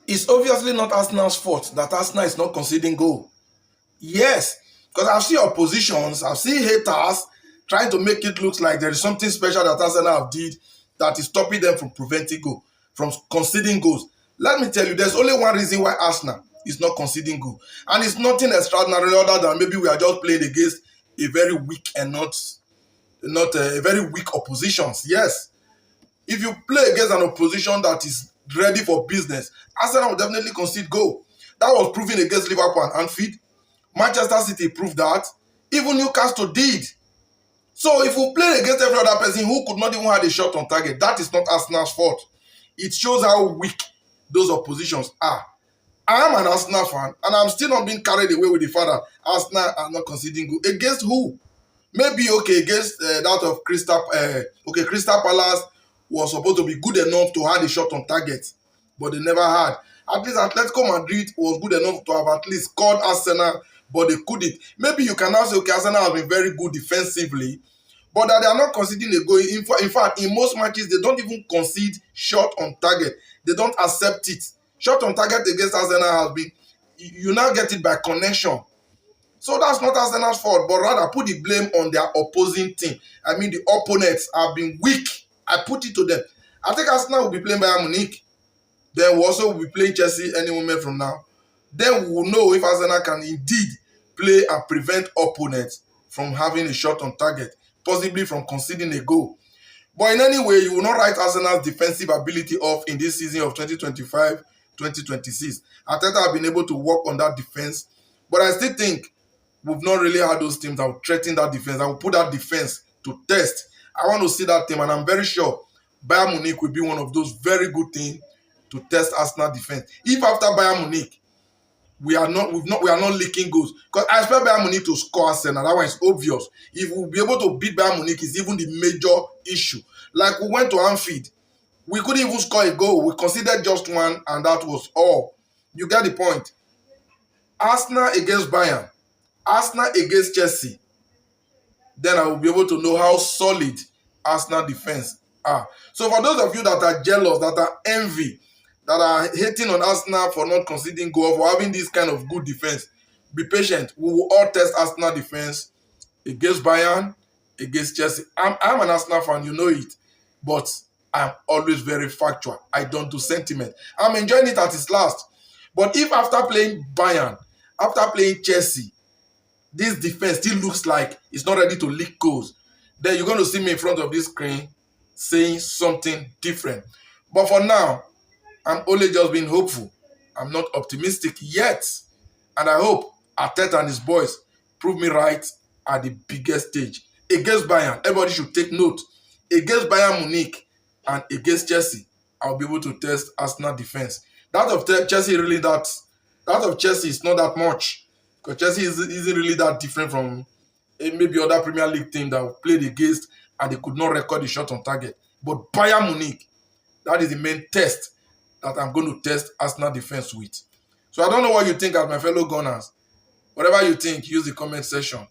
It's obviously not Arsenal's fault that Arsenal is not conceding goal. Yes, because I've seen oppositions, I've seen haters trying to make it look like there is something special that Arsenal have did that is stopping them from preventing goal, from conceding goals. Let me tell you, there's only one reason why Arsenal is not conceding goal, and it's nothing extraordinary other than maybe we are just playing against a very weak and not a very weak oppositions. Yes, if you play against an opposition that is ready for business, Arsenal will definitely concede goal. That was proven against Liverpool and Anfield. Manchester City proved that. Even Newcastle did. So if we play against every other person who could not even have a shot on target, that is not Arsenal's fault. It shows how weak those oppositions are. I am an Arsenal fan, and I'm still not being carried away with the fact that Arsenal are not conceding goal. Against who? Maybe okay against that of Crystal Palace was supposed to be good enough to have a shot on target, but they never had. At least Atletico Madrid was good enough to have at least scored Arsenal, but they couldn't. Maybe you can now say, okay, Arsenal has been very good defensively, but that they are not conceding a goal. In fact, in most matches, they don't even concede shot on target. They don't accept it. Shot on target against Arsenal has been, you now get it by connection. So that's not Arsenal's fault, but rather put the blame on their opposing team. I mean, the opponents have been weak. I put it to them. I think Arsenal will be playing Bayern Munich. Then we also will be playing Chelsea any moment from now. Then we will know if Arsenal can indeed play and prevent opponents from having a shot on target, possibly from conceding a goal. But in any way, you will not write Arsenal's defensive ability off in this season of 2025-2026. Arteta have been able to work on that defense, but I still think we've not really had those teams that will threaten that defense. I will put that defense to test. I want to see that team, and I'm very sure Bayern Munich will be one of those very good teams to test Arsenal defense. If after Bayern Munich we are not leaking goals, because I expect Bayern Munich to score Arsenal. That one is obvious. If we'll be able to beat Bayern Munich is even the major issue. Like we went to Anfield, we couldn't even score a goal. We conceded just one, and that was all. You get the point. Arsenal against Bayern, Arsenal against Chelsea, then I will be able to know how solid Arsenal defense are. So for those of you that are jealous, that are envy, that are hating on Arsenal for not conceding goal, for having this kind of good defense, be patient. We will all test Arsenal defense against Bayern, against Chelsea. I'm an Arsenal fan, you know it, but I'm always very factual. I don't do sentiment. I'm enjoying it at its last. But if after playing Bayern, after playing Chelsea, this defense still looks like it's not ready to leak goals, then you're going to see me in front of this screen saying something different. But for now, I'm only just being hopeful. I'm not optimistic yet. And I hope Arteta and his boys prove me right at the biggest stage. Against Bayern, everybody should take note. Against Bayern Munich and against Chelsea, I'll be able to test Arsenal defense. That of Chelsea is not that much. Because Chelsea isn't really that different from maybe other Premier League team that played against and they could not record the shot on target. But Bayern Munich, that is the main test that I'm going to test Arsenal defense with. So I don't know what you think as my fellow Gunners. Whatever you think, use the comment section.